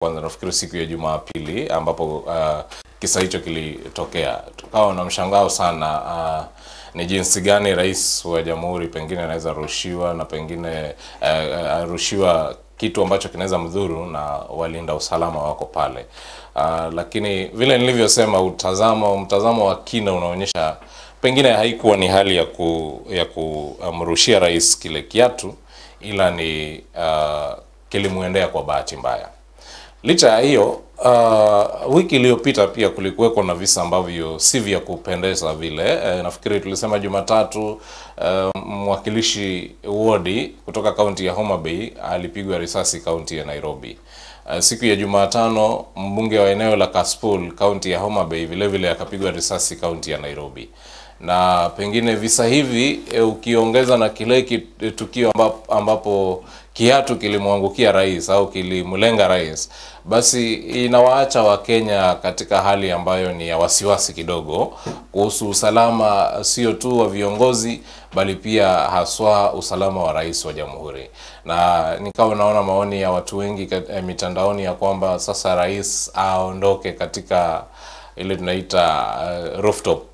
kwanza nafikiri siku ya Jumapili ambapo kisa hicho kilitokea. Tukawa na mshangao sana ni jinsi gani rais wa jamhuri pengine anaweza rushiwa na pengine rushiwa kitu ambacho kinaweza mdhuru na walinda usalama wako pale. Lakini vile nilivyosema, mtazamo wa kina unaonyesha pengine haikuwa ni hali ya kumrushia rais kile kiatu, ila ni kilimuendea kwa bahati mbaya. Licha ya hiyo, wiki iliyopita pia kulikuweko na visa ambavyo si vya kupendeza vile. Nafikiri tulisema Jumatatu mwakilishi wodi kutoka kaunti ya Homa Bay alipigwa risasi kaunti ya Nairobi. Siku ya Jumatano mbunge wa eneo la Kasipul kaunti ya Homa Bay vile vile akapigwa risasi kaunti ya Nairobi. Na pengine visa hivi ukiongeza na kile tukio ambapo kiatu kilimwangukia rais au kilimlenga rais, basi inawaacha Wakenya katika hali ambayo ni ya wasiwasi kidogo kuhusu usalama sio tu wa viongozi bali pia haswa usalama wa rais wa jamhuri. Na nikawa naona maoni ya watu wengi mitandaoni ya kwamba sasa rais aondoke katika ile tunaita rooftop,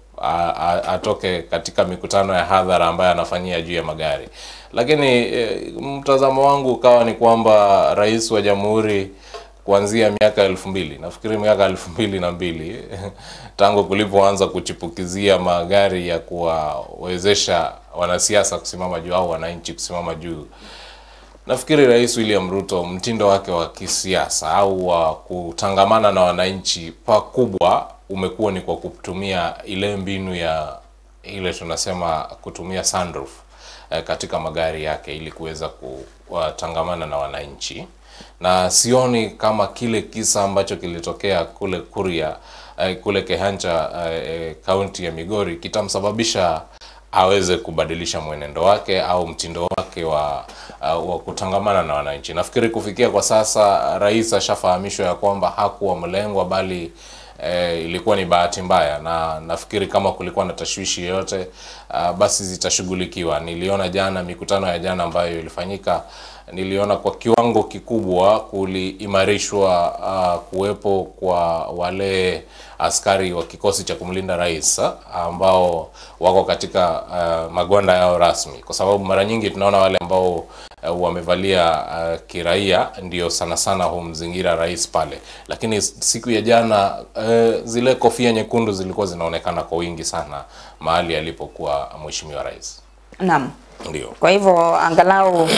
atoke katika mikutano ya hadhara ambayo anafanyia juu ya magari. Lakini mtazamo wangu ukawa ni kwamba rais wa jamhuri kuanzia miaka 2000, nafikiri miaka 2002 tangu kulipoanza kuchipukizia magari ya kuwawezesha wanasiasa kusimama juu au wananchi kusimama juu, nafikiri Rais William Ruto mtindo wake wa kisiasa au wa kutangamana na wananchi pakubwa umekuwa ni kwa kutumia ile mbinu ya ile tunasema kutumia sunroof katika magari yake ili kuweza kutangamana na wananchi. Na sioni kama kile kisa ambacho kilitokea kule Kuria kule Kehancha kaunti ya Migori kitamsababisha aweze kubadilisha mwenendo wake au mtindo wake wa kutangamana na wananchi. Nafikiri kufikia kwa sasa rais ashafahamishwa ya kwamba hakuwa mlengwa bali ilikuwa ni bahati mbaya, na nafikiri kama kulikuwa na tashwishi yoyote basi zitashughulikiwa. Niliona jana mikutano ya jana ambayo ilifanyika, niliona kwa kiwango kikubwa kuliimarishwa kuwepo kwa wale askari wa kikosi cha kumlinda rais ambao wako katika magwanda yao rasmi, kwa sababu mara nyingi tunaona wale ambao wamevalia kiraia ndio sana sana humzingira rais pale. Lakini siku ya jana zile kofia nyekundu zilikuwa zinaonekana kwa wingi sana mahali alipokuwa mheshimiwa rais. Naam. Ndio. Kwa hivyo angalau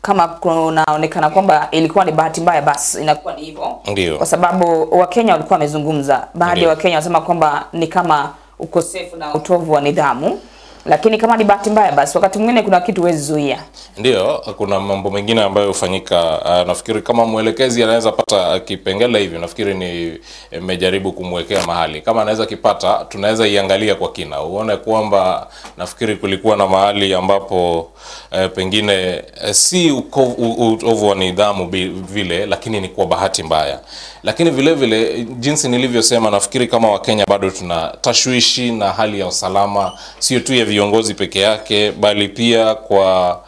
kama kunaonekana kwamba ilikuwa ni bahati mbaya, basi inakuwa ni hivyo. Ndio. Kwa sababu Wakenya walikuwa wamezungumza. Baadhi ya Wakenya wanasema kwamba ni kama ukosefu na utovu wa nidhamu. Lakini kama ni bahati mbaya, basi wakati mwingine kuna kitu huwezi zuia. Ndio, kuna mambo mengine ambayo hufanyika. Nafikiri kama mwelekezi anaweza pata kipengele hivi, nafikiri ni nimejaribu kumwekea mahali. Kama anaweza kipata, tunaweza iangalia kwa kina. Uone kwamba nafikiri kulikuwa na mahali ambapo pengine si utovu wa nidhamu vile, lakini ni kwa bahati mbaya. Lakini vile vile jinsi nilivyosema, nafikiri kama Wakenya bado tuna tashwishi na hali ya usalama sio tu ya viongozi peke yake bali pia kwa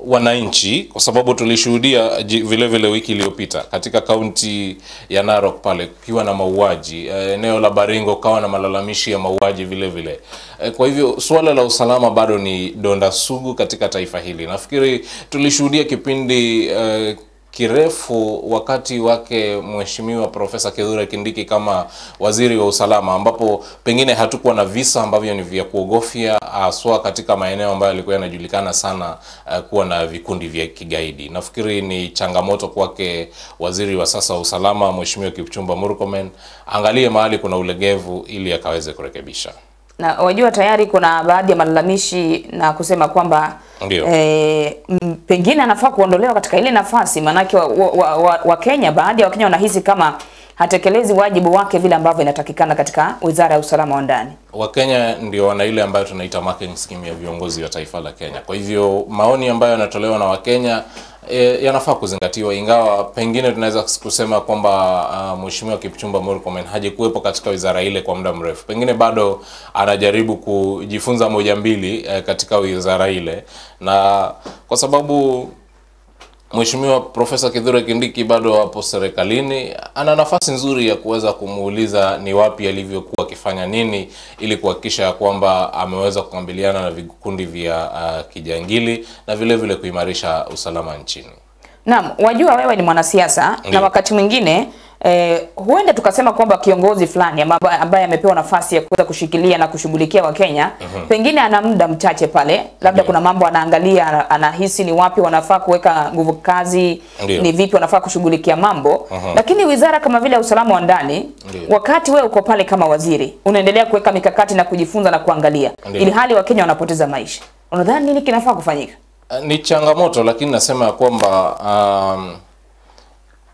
wananchi, kwa sababu tulishuhudia vile vile wiki iliyopita katika kaunti ya Narok pale kukiwa na mauaji, eneo la Baringo kawa na malalamishi ya mauaji vile vile. Kwa hivyo suala la usalama bado ni donda sugu katika taifa hili. Nafikiri tulishuhudia kipindi kirefu wakati wake mheshimiwa Profesa Kithure Kindiki kama waziri wa usalama, ambapo pengine hatukuwa na visa ambavyo ni vya kuogofya haswa katika maeneo ambayo yalikuwa yanajulikana sana kuwa na vikundi vya kigaidi. Nafikiri ni changamoto kwake waziri wa sasa wa usalama mheshimiwa Kipchumba Murkomen angalie mahali kuna ulegevu ili akaweze kurekebisha. Na wajua tayari kuna baadhi ya malalamishi na kusema kwamba pengine anafaa kuondolewa katika ile nafasi, manake Wakenya baadhi ya Wakenya wanahisi kama hatekelezi wajibu wake vile ambavyo inatakikana katika Wizara ya Usalama wa Ndani. Wakenya ndio wana ile ambayo tunaita marking scheme ya viongozi wa taifa la Kenya. Kwa hivyo maoni ambayo yanatolewa na Wakenya yanafaa kuzingatiwa, ingawa pengine tunaweza kusema kwamba mheshimiwa Kipchumba Murkomen hajikuwepo katika wizara ile kwa muda mrefu. Pengine bado anajaribu kujifunza moja mbili katika wizara ile, na kwa sababu Mheshimiwa Profesa Kithure Kindiki bado hapo serikalini, ana nafasi nzuri ya kuweza kumuuliza ni wapi alivyokuwa akifanya nini ili kuhakikisha kwamba ameweza kukabiliana na vikundi vya kijangili na vile vile kuimarisha usalama nchini. Naam, wajua wewe ni mwanasiasa na wakati mwingine huenda tukasema kwamba kiongozi fulani ambaye amepewa nafasi ya kuweza kushikilia na kushughulikia Wakenya pengine ana muda mchache pale, labda kuna mambo anaangalia, anahisi ni wapi wanafaa kuweka nguvu kazi, ni vipi wanafaa kushughulikia mambo, lakini wizara kama vile usalama wa ndani, wakati wewe uko pale kama waziri unaendelea kuweka mikakati na kujifunza na kuangalia, ili hali Wakenya wanapoteza maisha. Unadhani nini kinafaa kufanyika? Ni changamoto, lakini nasema kwamba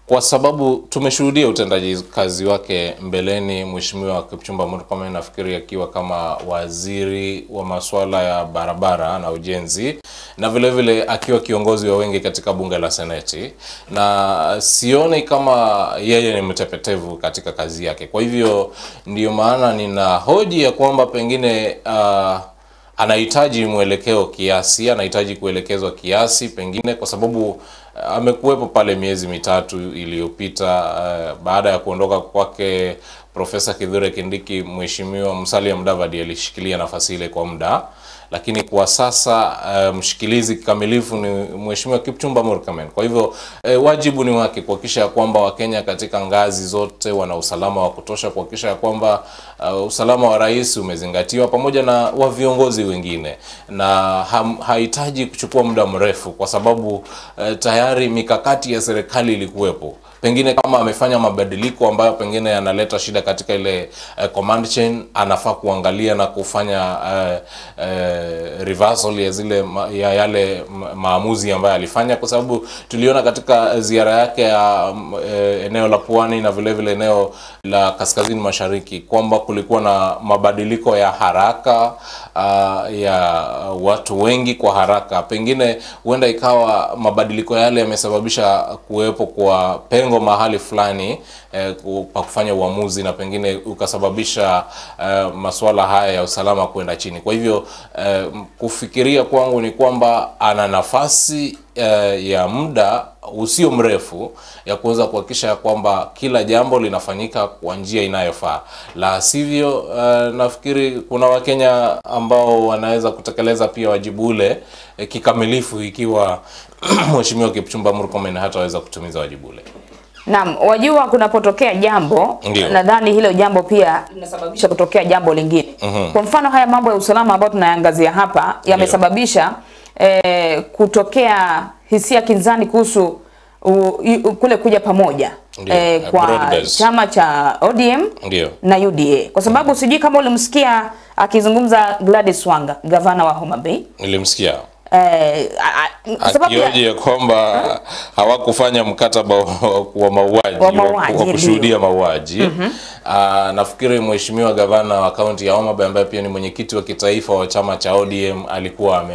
kwa sababu tumeshuhudia utendaji kazi wake mbeleni. Mheshimiwa Kipchumba Murkomen nafikiri akiwa kama waziri wa masuala ya barabara na ujenzi, na vile vile akiwa kiongozi wa wengi katika bunge la Seneti, na sioni kama yeye ni mtepetevu katika kazi yake. Kwa hivyo ndio maana nina hoji ya kwamba pengine anahitaji mwelekeo kiasi, anahitaji kuelekezwa kiasi pengine, kwa sababu amekuwepo pale miezi mitatu iliyopita. Baada ya kuondoka kwake Profesa Kithure Kindiki, Mheshimiwa Musalia Mudavadi alishikilia nafasi ile kwa muda, lakini kwa sasa mshikilizi kikamilifu ni Mheshimiwa Kipchumba Murkomen. Kwa hivyo wajibu ni wake kuhakikisha kwamba Wakenya katika ngazi zote wana usalama wa kutosha, kuhakikisha kwamba usalama wa rais umezingatiwa pamoja na wa viongozi wengine, na hahitaji kuchukua muda mrefu kwa sababu tayari mikakati ya serikali ilikuwepo. Pengine kama amefanya mabadiliko ambayo pengine yanaleta shida katika ile command chain, anafaa kuangalia na kufanya reversal ya zile ya yale maamuzi ambayo alifanya, kwa sababu tuliona katika ziara yake ya eneo la Pwani na vile vile eneo la Kaskazini Mashariki kwamba kulikuwa na mabadiliko ya haraka ya watu wengi kwa haraka. Pengine huenda ikawa mabadiliko yale yamesababisha kuwepo kwa pengo mahali fulani pa kufanya uamuzi, na pengine ukasababisha masuala haya ya usalama kwenda chini. Kwa hivyo kufikiria kwangu ni kwamba ana nafasi ya muda usio mrefu ya kuweza kuhakikisha kwamba kila jambo linafanyika kwa njia inayofaa. La sivyo nafikiri kuna Wakenya ambao wanaweza kutekeleza pia wajibu ule kikamilifu ikiwa Mheshimiwa Kipchumba Murkomen hataweza kutumiza wajibu ule. Naam, wajua kunapotokea jambo, nadhani hilo jambo pia linasababisha kutokea jambo lingine. Kwa mfano haya mambo ya usalama ambayo tunaangazia hapa yamesababisha kutokea hisia kinzani kuhusu kule kuja pamoja kwa chama cha ODM na UDA. Kwa sababu sijui kama ulimsikia akizungumza Gladys Wanga, gavana wa Homa Bay. Nilimsikia akioje kwamba hawakufanya mkataba wa mauaji, wa kushuhudia mauaji. Nafikiri Mheshimiwa gavana wa kaunti ya Homa Bay ambaye pia ni mwenyekiti wa kitaifa wa chama cha ODM alikuwa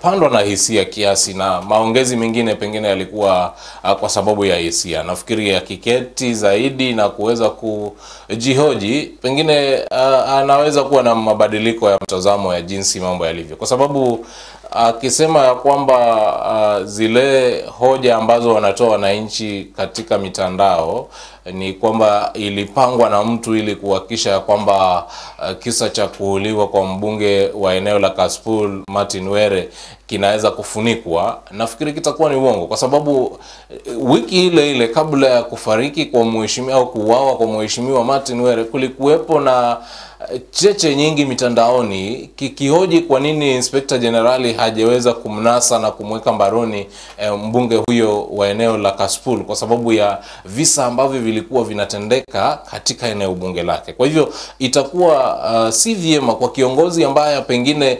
pandwa na hisia kiasi, na maongezi mengine pengine yalikuwa kwa sababu ya hisia. Nafikiri ya kiketi zaidi na kuweza kujihoji, pengine anaweza kuwa na mabadiliko ya mtazamo ya jinsi mambo yalivyo, kwa sababu akisema ya kwamba zile hoja ambazo wanatoa wananchi katika mitandao ni kwamba ilipangwa na mtu ili kuhakikisha kwamba kisa cha kuuliwa kwa mbunge wa eneo la Kasipul Martin Were kinaweza kufunikwa, nafikiri kitakuwa ni uongo, kwa sababu wiki ile kabla ya kufariki kwa mheshimiwa au kuuawa kwa mheshimiwa Martin Were kulikuwepo na cheche nyingi mitandaoni kikihoji kwa nini Inspector Generali hajaweza kumnasa na kumweka mbaroni mbunge huyo wa eneo la Kasipul kwa sababu ya visa ambavyo vilikuwa vinatendeka katika eneo bunge lake. Kwa hivyo itakuwa si vyema kwa kiongozi ambaye pengine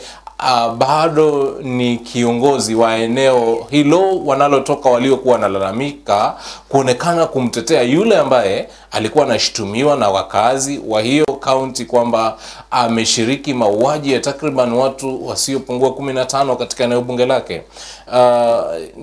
bado ni kiongozi wa eneo hilo wanalotoka waliokuwa wanalalamika kuonekana kumtetea yule ambaye alikuwa anashtumiwa na wakazi wa hiyo kaunti kwamba ameshiriki mauaji ya takriban watu wasiopungua 15 katika eneo bunge lake.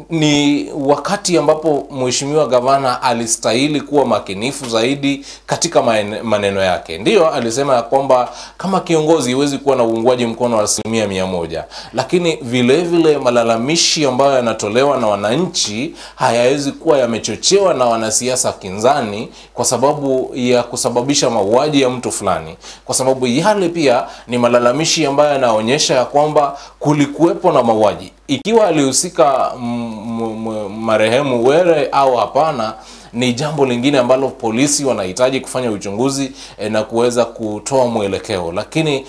Ni wakati ambapo mheshimiwa gavana alistahili kuwa makinifu zaidi katika maneno yake. Ndiyo alisema ya kwamba kama kiongozi huwezi kuwa na uungwaji mkono wa 100%, 100, lakini vile vile malalamishi ambayo yanatolewa na wananchi hayawezi kuwa yamechochewa na wanasiasa kinzani kwa sababu ya kusababisha mauaji ya mtu fulani, kwa sababu yale pia ni malalamishi ambayo yanaonyesha ya kwamba kulikuwepo na mauaji. Ikiwa alihusika marehemu Were au hapana ni jambo lingine ambalo polisi wanahitaji kufanya uchunguzi na kuweza kutoa mwelekeo. Lakini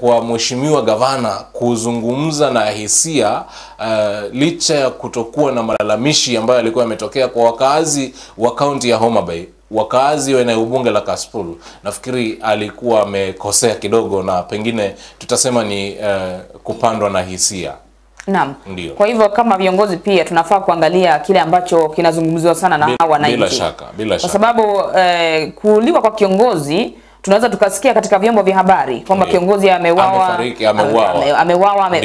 kwa mheshimiwa gavana kuzungumza na hisia licha ya kutokuwa na malalamishi ambayo yalikuwa yametokea kwa wakazi wa kaunti ya Homa Bay, wakazi wa eneo bunge la Kasipul, nafikiri alikuwa amekosea kidogo na pengine tutasema ni kupandwa na hisia. Naam. Ndiyo. Kwa hivyo kama viongozi pia tunafaa kuangalia kile ambacho kinazungumziwa sana na hawa wananchi. Bila shaka. Kwa sababu kuuliwa kwa kiongozi tunaweza tukasikia katika vyombo vya habari kwamba kiongozi ameuawa,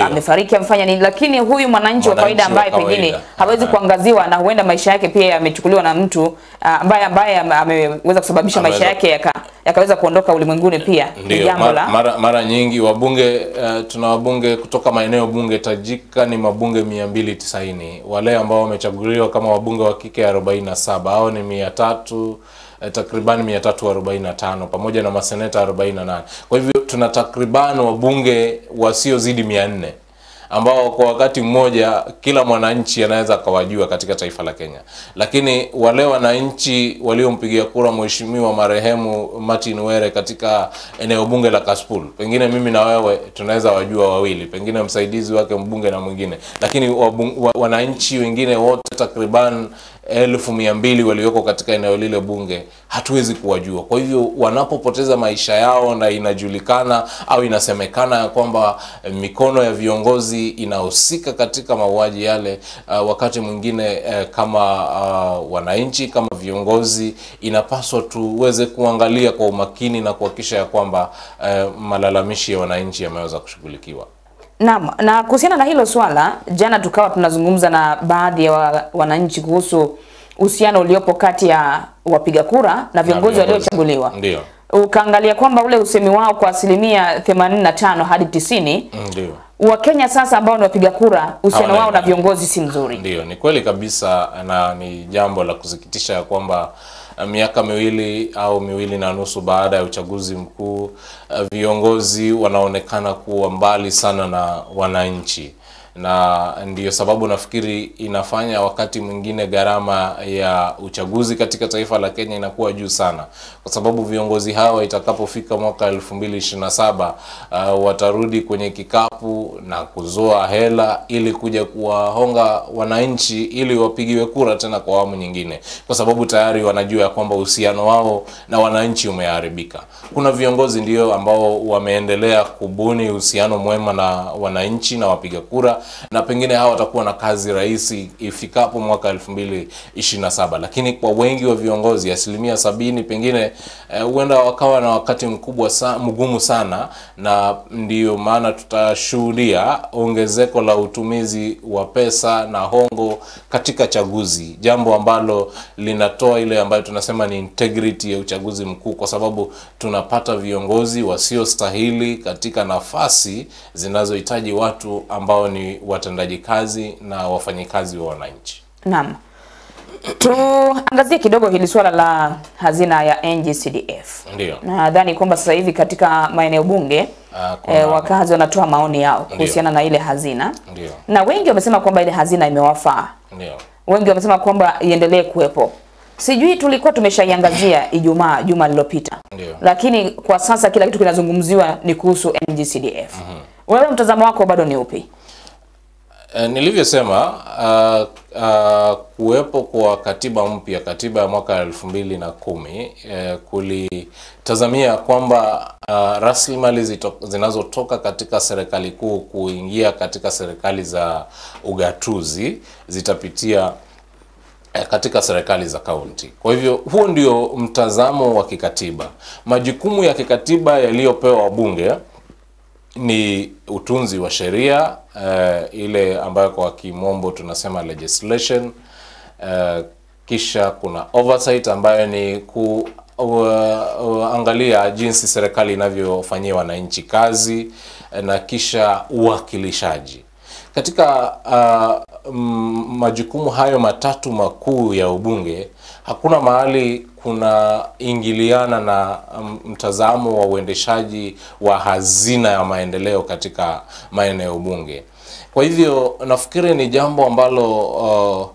amefariki, amefanya nini, lakini huyu mwananchi wa kawaida ambaye pengine hawezi kuangaziwa na huenda maisha yake pia yamechukuliwa na mtu ambaye ameweza kusababisha maisha yake yakaweza kuondoka ulimwenguni pia. Ndiyo, mara nyingi wabunge tuna wabunge kutoka maeneo bunge tajika ni mabunge 290, wale ambao wamechaguliwa kama wabunge wa kike 47, hao ni 300 takriban 345 pamoja na maseneta 48. Kwa hivyo tuna takriban wabunge wasiozidi 400 ambao kwa wakati mmoja kila mwananchi anaweza akawajua katika taifa la Kenya. Lakini wale wananchi waliompigia kura mheshimiwa marehemu Martin Were katika eneo bunge la Kasipul, pengine mimi na wewe tunaweza wajua wawili, pengine msaidizi wake mbunge na mwingine, lakini wananchi wengine wote takriban 1200 walioko katika eneo lile bunge hatuwezi kuwajua. Kwa hivyo wanapopoteza maisha yao na inajulikana au inasemekana kwamba mikono ya viongozi inahusika katika mauaji yale, wakati mwingine kama wananchi, kama viongozi, inapaswa tuweze kuangalia kwa umakini na kuhakikisha ya kwamba malalamishi ya wananchi yameweza kushughulikiwa. Naam, na kuhusiana na hilo swala, jana tukawa tunazungumza na baadhi ya wananchi kuhusu uhusiano uliopo kati ya wapiga kura na viongozi waliochaguliwa. Ndio. Ukaangalia kwamba ule usemi wao kwa 85% hadi 90%. Ndio. Wakenya sasa ambao ni wapiga kura uhusiano wao na viongozi si mzuri. Ndio, ni kweli kabisa, na ni jambo la kusikitisha ya kwamba miaka 2 au 2.5 baada ya uchaguzi mkuu, viongozi wanaonekana kuwa mbali sana na wananchi, na ndiyo sababu nafikiri inafanya wakati mwingine gharama ya uchaguzi katika taifa la Kenya inakuwa juu sana, kwa sababu viongozi hawa itakapofika mwaka 2027 watarudi kwenye kikapu na kuzoa hela ili kuja kuwahonga wananchi ili wapigiwe kura tena kwa awamu nyingine, kwa sababu tayari wanajua ya kwamba uhusiano wao na wananchi umeharibika. Kuna viongozi ndio ambao wameendelea kubuni uhusiano mwema na wananchi na wapiga kura, na pengine hawa watakuwa na kazi rahisi ifikapo mwaka 2027, lakini kwa wengi wa viongozi 70% pengine huenda wakawa na wakati mgumu sana, na ndiyo maana tutashuhudia ongezeko la utumizi wa pesa na hongo katika chaguzi, jambo ambalo linatoa ile ambayo tunasema ni integrity ya uchaguzi mkuu, kwa sababu tunapata viongozi wasiostahili katika nafasi zinazohitaji watu ambao ni watendaji kazi na wafanyikazi wa wananchi. Naam. Tuangazie kidogo hili swala la hazina ya NG-CDF. Ndio. Nadhani kwamba sasa hivi katika maeneo bunge wakazi wanatoa maoni yao kuhusiana na ile hazina. Ndio. Na wengi wamesema kwamba ile hazina imewafaa. Ndio. Wengi wamesema kwamba iendelee kuwepo. Sijui tulikuwa tumeshaiangazia juma lililopita. Ndio. Lakini kwa sasa kila kitu kinazungumziwa ni kuhusu NG-CDF. Wewe mtazamo wako bado ni upi? Nilivyosema, kuwepo kwa katiba mpya, katiba ya mwaka 2010, kulitazamia kwamba rasilimali zinazotoka katika serikali kuu kuingia katika serikali za ugatuzi zitapitia katika serikali za kaunti. Kwa hivyo huo ndio mtazamo wa kikatiba. Majukumu ya kikatiba yaliyopewa wabunge ni utunzi wa sheria, ile ambayo kwa kimombo tunasema legislation, kisha kuna oversight ambayo ni angalia jinsi serikali inavyofanyia wananchi kazi na kisha uwakilishaji. Katika majukumu hayo matatu makuu ya ubunge, hakuna mahali kuna ingiliana na mtazamo wa uendeshaji wa hazina ya maendeleo katika maeneo bunge. Kwa hivyo nafikiri ni jambo ambalo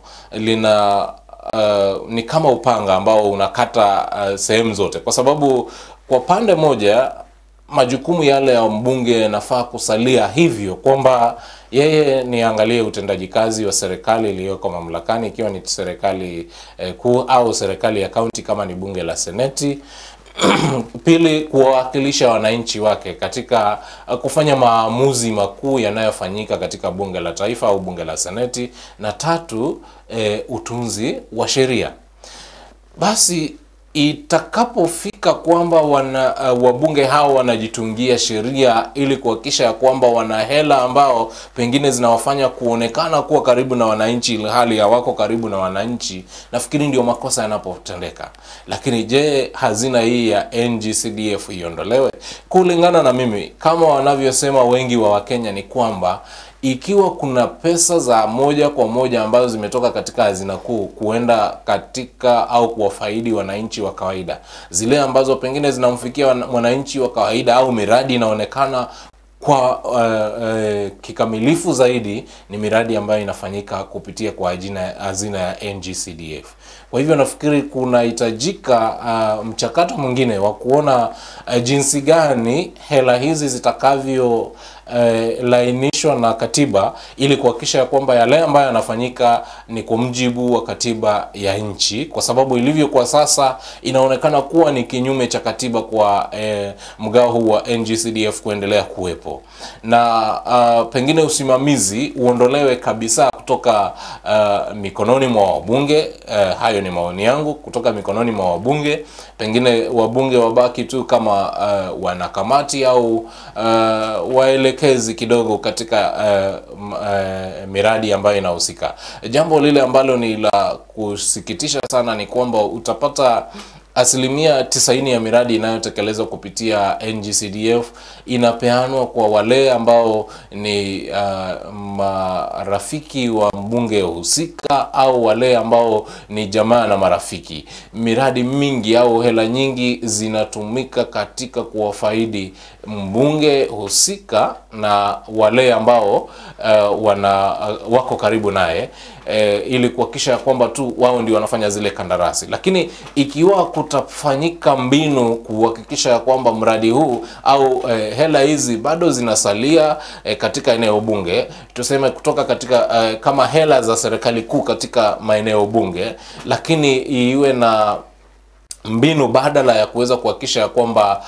ni kama upanga ambao unakata sehemu zote, kwa sababu kwa pande moja majukumu yale ya mbunge yanafaa kusalia hivyo kwamba yeye niangalie utendaji kazi wa serikali iliyoko mamlakani, ikiwa ni serikali kuu au serikali ya kaunti kama ni bunge la seneti. Pili, kuwawakilisha wananchi wake katika kufanya maamuzi makuu yanayofanyika katika bunge la taifa au bunge la seneti. Na tatu, utunzi wa sheria. Basi itakapofika kwamba wabunge hao wanajitungia sheria ili kuhakikisha kwamba wana hela ambao pengine zinawafanya kuonekana kuwa karibu na wananchi ili hali hawako karibu na wananchi, nafikiri ndio makosa yanapotendeka. Lakini je, hazina hii ya NG-CDF iondolewe? Kulingana na mimi, kama wanavyosema wengi wa Wakenya, ni kwamba ikiwa kuna pesa za moja kwa moja ambazo zimetoka katika hazina kuu kuenda katika au kuwafaidi wananchi wa kawaida, zile ambazo pengine zinamfikia mwananchi wa kawaida au miradi inaonekana kwa kikamilifu zaidi, ni miradi ambayo inafanyika kupitia kwa hazina ya NG-CDF. Kwa hivyo nafikiri kunahitajika mchakato mwingine wa kuona jinsi gani hela hizi zitakavyo lainishwa na katiba ili kuhakikisha kwamba yale ambayo yanafanyika ni kwa mujibu wa katiba ya nchi, kwa sababu ilivyo kwa sasa inaonekana kuwa ni kinyume cha katiba kwa mgao huu wa NG-CDF kuendelea kuwepo. Na pengine usimamizi uondolewe kabisa kutoka mikononi mwa wabunge. Hayo ni maoni yangu, kutoka mikononi mwa wabunge. Pengine wabunge wabaki tu kama wanakamati au waelekezi kidogo katika miradi ambayo inahusika. Jambo lile ambalo ni la kusikitisha sana ni kwamba utapata 90% ya miradi inayotekelezwa kupitia NG-CDF inapeanwa kwa wale ambao ni marafiki wa mbunge husika au wale ambao ni jamaa na marafiki. Miradi mingi au hela nyingi zinatumika katika kuwafaidi mbunge husika na wale ambao wako karibu naye, ili kuhakikisha kwamba tu wao ndio wanafanya zile kandarasi. Lakini ikiwa kutafanyika mbinu kuhakikisha kwamba mradi huu au hela hizi bado zinasalia katika eneo bunge, tuseme kutoka katika kama hela za serikali kuu katika maeneo bunge, lakini iwe na mbinu badala ya kuweza kuhakikisha kwamba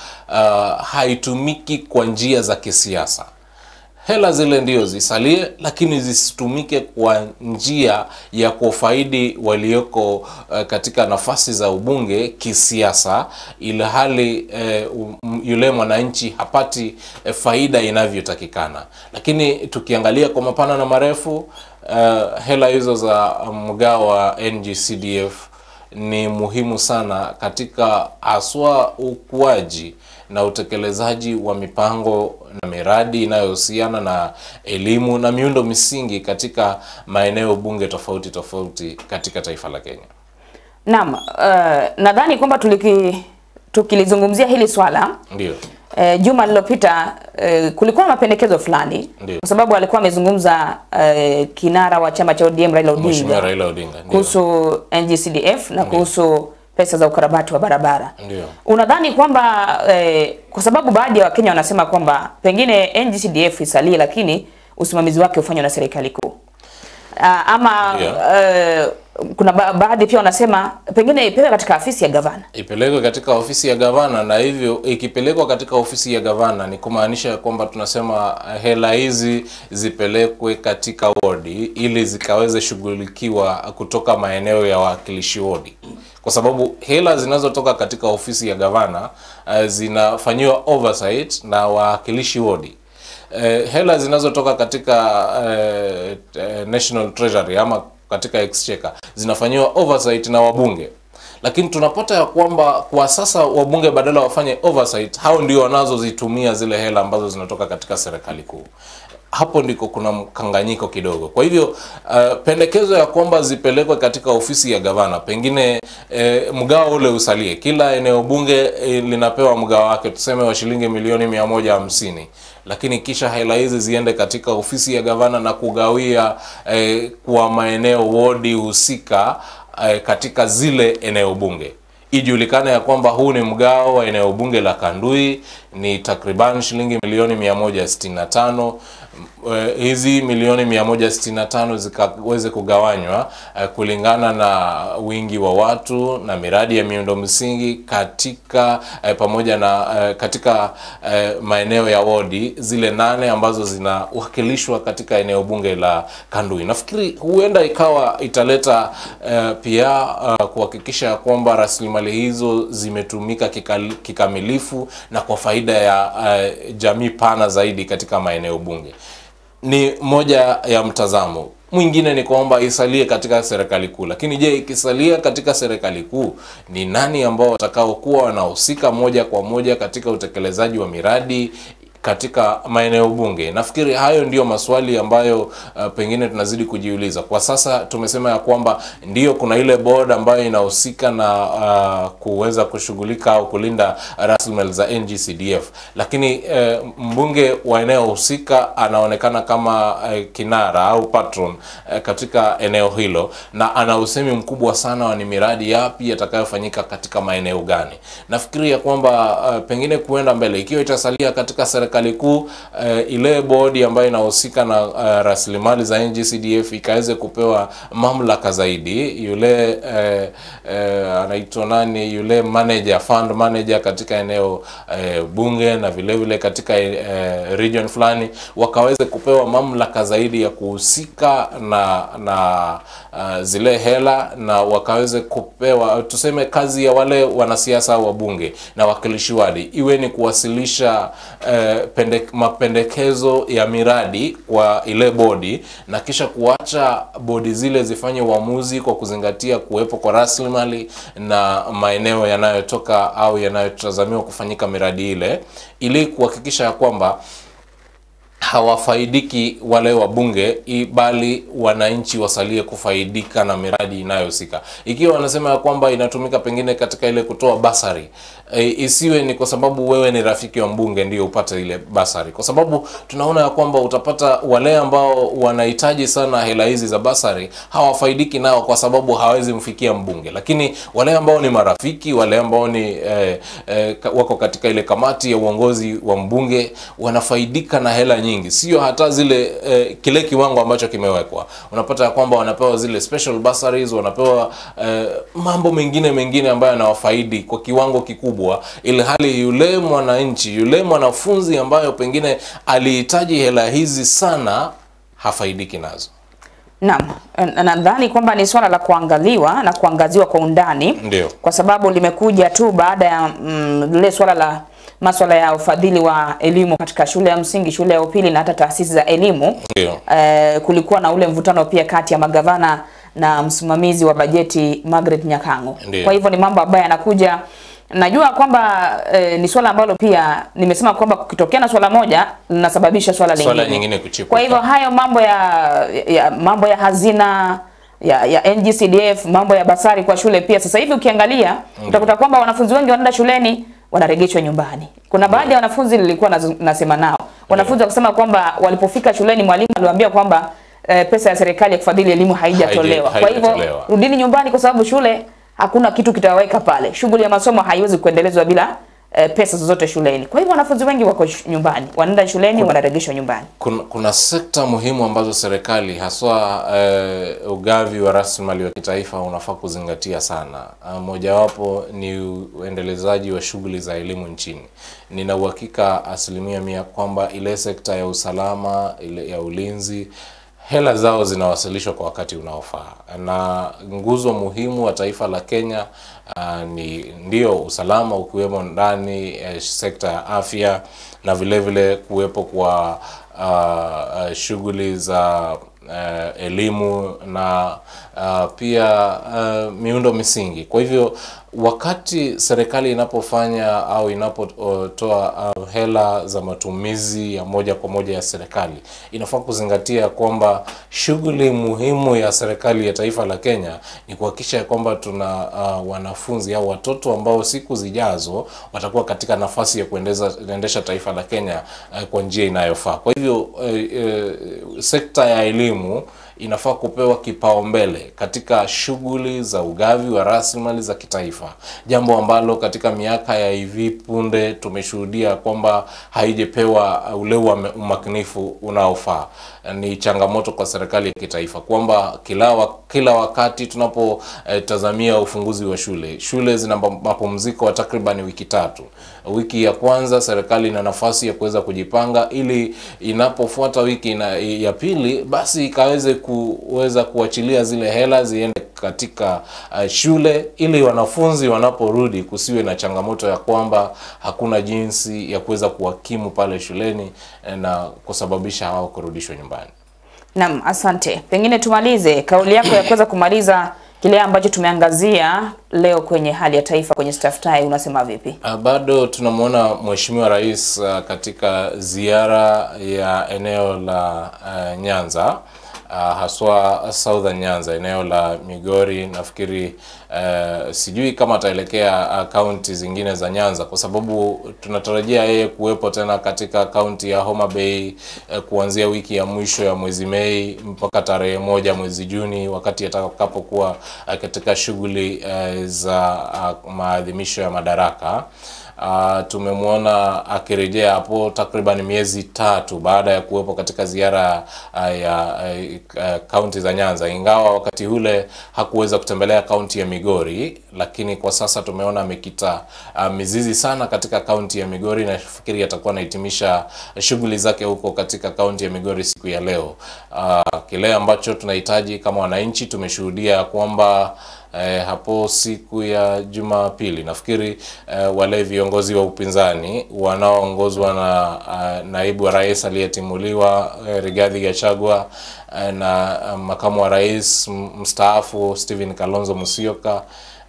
haitumiki kwa njia za kisiasa. Hela zile ndio zisalie, lakini zisitumike kwa njia ya kufaidi walioko katika nafasi za ubunge kisiasa, ila hali yule mwananchi hapati faida inavyotakikana. Lakini tukiangalia kwa mapana na marefu, hela hizo za mgao wa NG-CDF ni muhimu sana katika aswa ukuaji na utekelezaji wa mipango na miradi inayohusiana na elimu na miundo misingi katika maeneo bunge tofauti tofauti katika taifa la Kenya. Naam, nadhani kwamba tukilizungumzia hili swala, ndio juma lililopita kulikuwa na mapendekezo fulani, kwa sababu alikuwa amezungumza kinara wa chama cha ODM Raila Odinga kuhusu NG-CDF na kuhusu pesa za ukarabati wa barabara. Ndio. Unadhani kwamba kwa sababu baadhi ya Wakenya wanasema kwamba pengine NG-CDF isalie lakini usimamizi wake ufanywe na serikali kuu, ama kuna baadhi pia wanasema pengine ipelekwe katika ofisi ya gavana. Ipelekwe katika ofisi ya gavana, na hivyo ikipelekwa katika ofisi ya gavana ni kumaanisha kwamba tunasema hela hizi zipelekwe katika wodi ili zikaweze shughulikiwa kutoka maeneo ya wawakilishi wodi. Kwa sababu hela zinazotoka katika ofisi ya gavana zinafanyiwa oversight na wawakilishi wodi. Hela zinazotoka katika National Treasury ama katika Exchequer zinafanyiwa oversight na wabunge. lakini tunapata ya kwamba kwa sasa wabunge badala wafanye oversight, hao ndio wanazozitumia zile hela ambazo zinatoka katika serikali kuu. Hapo ndiko kuna mkanganyiko kidogo. Kwa hivyo pendekezo ya kwamba zipelekwe katika ofisi ya gavana, pengine mgao ule usalie, kila eneo bunge linapewa mgao wake, tuseme wa shilingi milioni 150, lakini kisha hela hizi ziende katika ofisi ya gavana na kugawia kwa maeneo wodi husika katika zile eneo bunge. Ijulikane ya kwamba huu ni mgao wa eneo bunge la Kandui, ni takriban shilingi milioni 165. Hizi milioni 165 zikaweze kugawanywa kulingana na wingi wa watu na miradi ya miundo msingi katika pamoja na katika maeneo ya wodi zile 8 ambazo zinawakilishwa katika eneo bunge la Kandui. Nafikiri huenda ikawa italeta pia kuhakikisha kwamba rasilimali hizo zimetumika kikamilifu na kwa faida ya jamii pana zaidi katika maeneo bunge. Ni moja ya mtazamo. Mwingine ni kwamba isalie katika serikali kuu. Lakini je, ikisalia katika serikali kuu, ni nani ambao watakao kuwa wanahusika moja kwa moja katika utekelezaji wa miradi katika maeneo bunge? Nafikiri hayo ndio maswali ambayo pengine tunazidi kujiuliza. Kwa sasa tumesema ya kwamba ndio kuna ile board ambayo inahusika na kuweza kushughulika au kulinda rasilimali za NGCDF, lakini mbunge wa eneo husika anaonekana kama kinara au patron katika eneo hilo, na ana usemi mkubwa sana wa ni miradi yapi yatakayofanyika katika maeneo gani. Nafikiri ya kwamba pengine kuenda mbele, ikiwa itasalia katika serikali kuu, ile bodi ambayo inahusika na rasilimali za NGCDF ikaweze kupewa mamlaka zaidi. Yule anaitwa nani, yule manager, fund manager katika eneo bunge na vile vile katika region fulani, wakaweze kupewa mamlaka zaidi ya kuhusika na zile hela, na wakaweze kupewa tuseme kazi ya wale wanasiasa wa bunge na wakilishi wadi iwe ni kuwasilisha mapendekezo ya miradi kwa ile bodi, na kisha kuacha bodi zile zifanye uamuzi kwa kuzingatia kuwepo kwa rasilimali na maeneo yanayotoka au yanayotazamiwa kufanyika miradi ile, ili kuhakikisha ya kwamba hawafaidiki wale wabunge, bali wananchi wasalie kufaidika na miradi inayohusika. Ikiwa wanasema ya kwamba inatumika pengine katika ile kutoa basari, isiwe ni kwa sababu wewe ni rafiki wa mbunge ndio upate ile basari, kwa sababu tunaona ya kwamba utapata wale ambao wanahitaji sana hela hizi za basari hawafaidiki nao kwa sababu hawezi mfikia mbunge, lakini wale ambao ni marafiki, wale ambao ni wako katika ile kamati ya uongozi wa mbunge wanafaidika na hela nyingi, sio hata zile kile kiwango ambacho kimewekwa. Unapata ya kwamba wanapewa zile special bursaries, wanapewa mambo mengine ambayo yanawafaidi kwa kiwango kikubwa, ili hali yule mwananchi, yule mwanafunzi ambayo pengine alihitaji hela hizi sana hafaidiki nazo. Naam, nadhani kwamba ni swala la kuangaliwa na kuangaziwa kwa undani. Ndiyo. Kwa sababu limekuja tu baada ya lile swala la masuala ya ufadhili wa elimu katika shule ya msingi, shule ya upili na hata taasisi za elimu. Ndiyo. Kulikuwa na ule mvutano pia kati ya magavana na msimamizi wa bajeti Margaret Nyakango. Ndiyo. Kwa hivyo ni mambo ambayo yanakuja. Najua kwamba ni swala ambalo pia nimesema kwamba kukitokea na swala moja linasababisha swala lingine kuchipuka. Kwa hivyo hayo mambo ya hazina ya NGCDF, mambo ya basari kwa shule pia sasa hivi ukiangalia utakuta kwamba wanafunzi wengi wanaenda shuleni wanarejeshwa nyumbani. Kuna baadhi ya wanafunzi nilikuwa nasema nao, wanafunzi wakisema kwamba walipofika shuleni mwalimu aliwaambia kwamba pesa ya serikali ya kufadhili elimu haijatolewa. Kwa hivyo rudini nyumbani kwa sababu shule hakuna kitu kitaweka pale. Shughuli ya masomo haiwezi kuendelezwa bila pesa zozote shuleni. Kwa hivyo wanafunzi wengi wako nyumbani, wanaenda shuleni, wanarejeshwa nyumbani. Kuna sekta muhimu ambazo serikali haswa ugavi wa rasilimali wa kitaifa unafaa kuzingatia sana. Mojawapo ni uendelezaji wa shughuli za elimu nchini. Nina uhakika 100% kwamba ile sekta ya usalama, ile ya ulinzi, hela zao zinawasilishwa kwa wakati unaofaa, na nguzo muhimu wa taifa la Kenya ndio usalama, ukiwemo ndani sekta ya afya na vile vile kuwepo kwa shughuli za elimu na pia miundo misingi. Kwa hivyo wakati serikali inapofanya au inapotoa hela za matumizi ya moja kwa moja ya serikali, inafaa kuzingatia kwamba shughuli muhimu ya serikali ya taifa la Kenya ni kuhakikisha kwamba tuna wanafunzi au watoto ambao siku zijazo watakuwa katika nafasi ya kuendesha taifa la Kenya kwa njia inayofaa. Kwa hivyo sekta ya elimu inafaa kupewa kipaumbele katika shughuli za ugavi wa rasilimali za kitaifa, jambo ambalo katika miaka ya hivi punde tumeshuhudia kwamba haijapewa ule umakinifu unaofaa. Ni changamoto kwa serikali ya kitaifa kwamba kila wakati tunapotazamia ufunguzi wa shule zina mapumziko wa takriban wiki 3. Wiki ya kwanza serikali ina nafasi ya kuweza kujipanga ili inapofuata wiki ya pili basi ikaweze kuweza kuachilia zile hela ziende katika shule, ili wanafunzi wanaporudi kusiwe na changamoto ya kwamba hakuna jinsi ya kuweza kuwakimu pale shuleni na kusababisha hao kurudishwa nyumbani. Naam, asante. Pengine tumalize kauli yako ya kuweza kumaliza kile ambacho tumeangazia leo kwenye hali ya taifa kwenye staftahi, unasema vipi? Bado tunamuona Mheshimiwa Rais katika ziara ya eneo la Nyanza, haswa Southern Nyanza, eneo la Migori. Nafikiri sijui kama ataelekea kaunti zingine za Nyanza, kwa sababu tunatarajia yeye kuwepo tena katika kaunti ya Homa Bay kuanzia wiki ya mwisho ya mwezi Mei mpaka tarehe 1 mwezi Juni, wakati atakapokuwa katika shughuli za maadhimisho ya madaraka. Tumemwona akirejea hapo takriban miezi 3 baada ya kuwepo katika ziara ya kaunti za Nyanza, ingawa wakati ule hakuweza kutembelea kaunti ya Migori, lakini kwa sasa tumeona amekita mizizi sana katika kaunti ya Migori, na nafikiri atakuwa anahitimisha shughuli zake huko katika kaunti ya Migori siku ya leo. Kile ambacho tunahitaji kama wananchi, tumeshuhudia kwamba hapo siku ya Jumapili nafikiri wale viongozi wa upinzani wanaoongozwa na naibu wa rais aliyetimuliwa Rigathi Gachagua na makamu wa rais mstaafu Stephen Kalonzo Musyoka,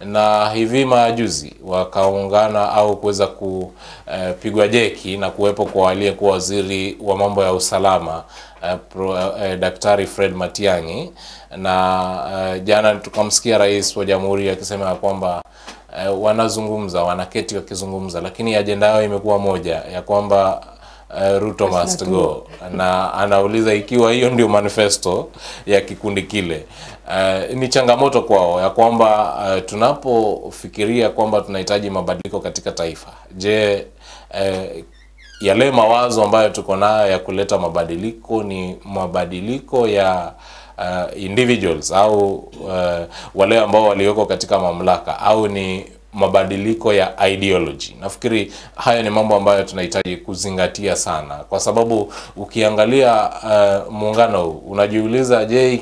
na hivi majuzi wakaungana au kuweza kupigwa jeki na kuwepo kwa aliyekuwa waziri wa mambo ya usalama Daktari Fred Matiang'i, na jana tukamsikia rais wa jamhuri akisema kwamba wanaketi wakizungumza, lakini ajenda yao imekuwa moja ya kwamba Ruto must go, na anauliza ikiwa hiyo ndio manifesto ya kikundi kile. Ni changamoto kwao ya kwamba tunapofikiria kwamba tunahitaji mabadiliko katika taifa, je, yale mawazo ambayo tuko nayo ya kuleta mabadiliko ni mabadiliko ya individuals au wale ambao walioko katika mamlaka, au ni mabadiliko ya ideology? Nafikiri haya ni mambo ambayo tunahitaji kuzingatia sana, kwa sababu ukiangalia muungano huu unajiuliza, je,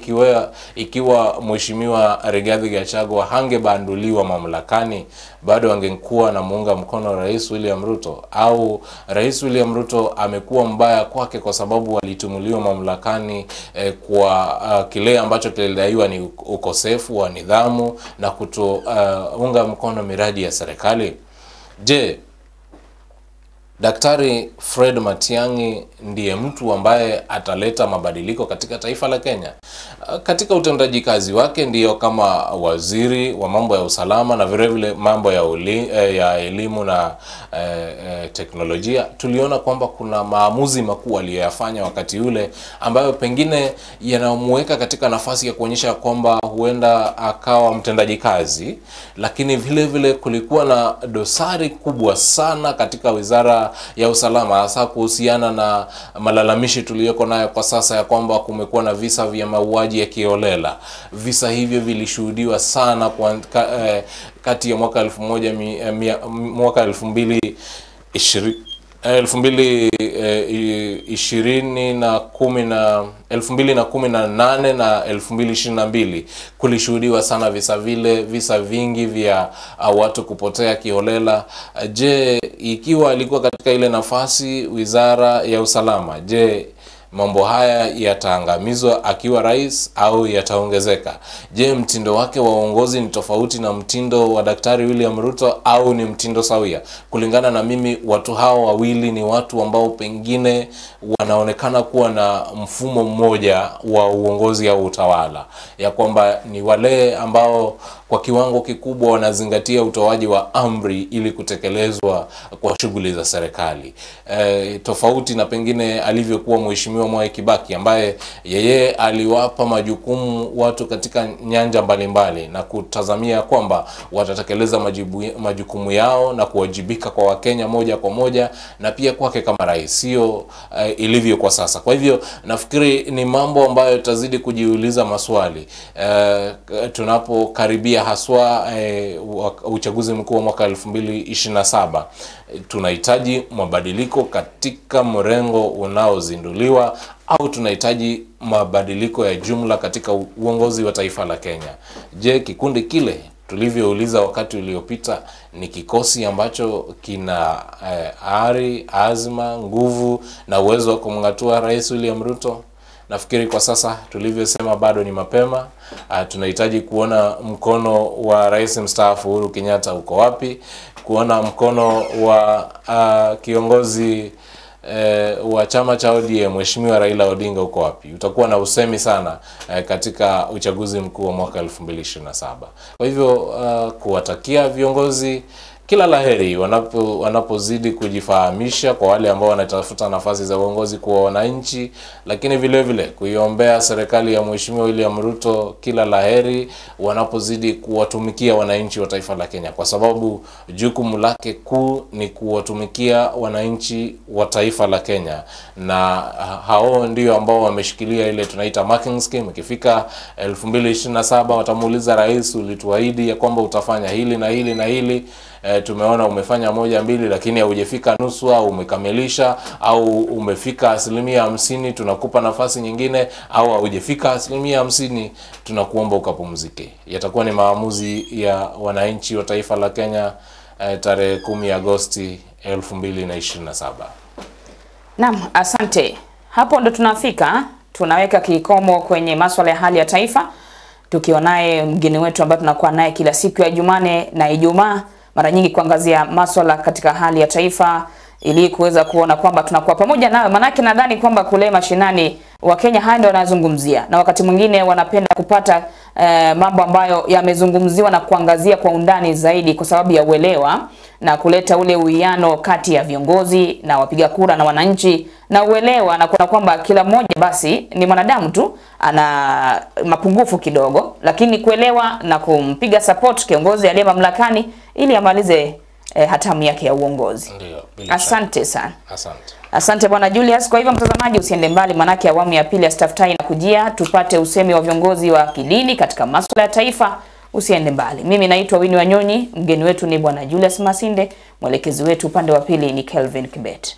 ikiwa Mheshimiwa Rigathi Gachagua hangebanduliwa mamlakani, bado angekuwa na muunga mkono Rais William Ruto, au Rais William Ruto amekuwa mbaya kwake kwa sababu alitumuliwa mamlakani kwa kile ambacho kilidaiwa ni ukosefu wa nidhamu na kutounga mkono miradi ya serikali? Je, Daktari Fred Matiang'i ndiye mtu ambaye ataleta mabadiliko katika taifa la Kenya? Katika utendaji kazi wake ndiyo kama waziri wa mambo ya usalama na vile vile mambo ya elimu na teknolojia, tuliona kwamba kuna maamuzi makuu aliyoyafanya wakati ule ambayo pengine yanamweka katika nafasi ya kuonyesha kwamba huenda akawa mtendaji kazi, lakini vile vile kulikuwa na dosari kubwa sana katika wizara ya usalama, hasa kuhusiana na malalamishi tuliyoko nayo kwa sasa ya kwamba kumekuwa na visa vya mauaji ya kiholela. Visa hivyo vilishuhudiwa sana kwa kati ya mwaka 2020 2018 na 2022 kulishuhudiwa sana visa vingi vya watu kupotea kiholela. Je, ikiwa alikuwa katika ile nafasi wizara ya usalama, je, mambo haya yataangamizwa akiwa rais au yataongezeka? Je, mtindo wake wa uongozi ni tofauti na mtindo wa Daktari William Ruto au ni mtindo sawia? Kulingana na mimi, watu hao wawili ni watu ambao pengine wanaonekana kuwa na mfumo mmoja wa uongozi au utawala, ya kwamba ni wale ambao kwa kiwango kikubwa wanazingatia utoaji wa amri ili kutekelezwa kwa shughuli za serikali. Tofauti na pengine alivyokuwa Mheshimiwa Mwai Kibaki, ambaye yeye aliwapa majukumu watu katika nyanja mbalimbali na kutazamia kwamba watatekeleza majukumu yao na kuwajibika kwa Wakenya moja kwa moja, na pia kwake kama rais, sio ilivyo kwa sasa. Kwa hivyo nafikiri ni mambo ambayo tutazidi kujiuliza maswali tunapokaribia haswa uchaguzi mkuu wa mwaka 2027. Tunahitaji mabadiliko katika mrengo unaozinduliwa au tunahitaji mabadiliko ya jumla katika uongozi wa taifa la Kenya? Je, kikundi kile tulivyouliza wakati uliopita ni kikosi ambacho kina ari, azma, nguvu na uwezo wa kumngatua Rais William Ruto? Nafikiri kwa sasa tulivyosema bado ni mapema. Tunahitaji kuona mkono wa Rais mstaafu Uhuru Kenyatta uko wapi, kuona mkono wa kiongozi wa chama cha ODM Mheshimiwa Raila Odinga uko wapi. Utakuwa na usemi sana katika uchaguzi mkuu wa mwaka 2027. Kwa hivyo kuwatakia viongozi kila laheri wanapozidi kujifahamisha kwa wale ambao wanatafuta nafasi za uongozi kwa wananchi, lakini vile vile kuiombea serikali ya Mheshimiwa William Ruto kila laheri wanapozidi kuwatumikia wananchi wa taifa la Kenya, kwa sababu jukumu lake kuu ni kuwatumikia wananchi wa taifa la Kenya, na hao ndio ambao wameshikilia ile tunaita marking scheme. Ikifika 2027 watamuuliza rais, ulituahidi ya kwamba utafanya hili na hili na hili, tumeona umefanya 1 2, lakini haujafika nusu au umekamilisha, au umefika 50%, tunakupa nafasi nyingine, au haujafika 50%, tunakuomba ukapumzike. Yatakuwa ni maamuzi ya wananchi wa taifa la Kenya tarehe 10 Agosti 2027. Naam, asante. Hapo ndo tunaweka kikomo kwenye masuala ya hali ya taifa, tukiwa naye mgeni wetu ambaye tunakuwa naye kila siku ya Jumane na Ijumaa, mara nyingi kuangazia masuala katika hali ya taifa, ili kuweza kuona kwamba tunakuwa pamoja nawe. Manake nadhani kwamba kule mashinani wa Kenya haya ndio wanazungumzia, na wakati mwingine wanapenda kupata mambo ambayo yamezungumziwa na kuangazia kwa undani zaidi, kwa sababu ya uelewa na kuleta ule uwiano kati ya viongozi na wapiga kura na wananchi, na uelewa na kuona kwamba kila mmoja basi ni mwanadamu tu, ana mapungufu kidogo, lakini kuelewa na kumpiga support kiongozi aliye mamlakani ili amalize hatamu yake ya uongozi. Ndio. Asante sana. Asante. Asante Bwana Julius. Kwa hivyo mtazamaji, usiende mbali, manake awamu ya pili ya Staftahi inakujia, tupate usemi wa viongozi wa kidini katika masuala ya taifa. Usiende mbali. Mimi naitwa Winnie Wanyonyi, mgeni wetu ni Bwana Julius Masinde, mwelekezi wetu upande wa pili ni Kelvin Kibet.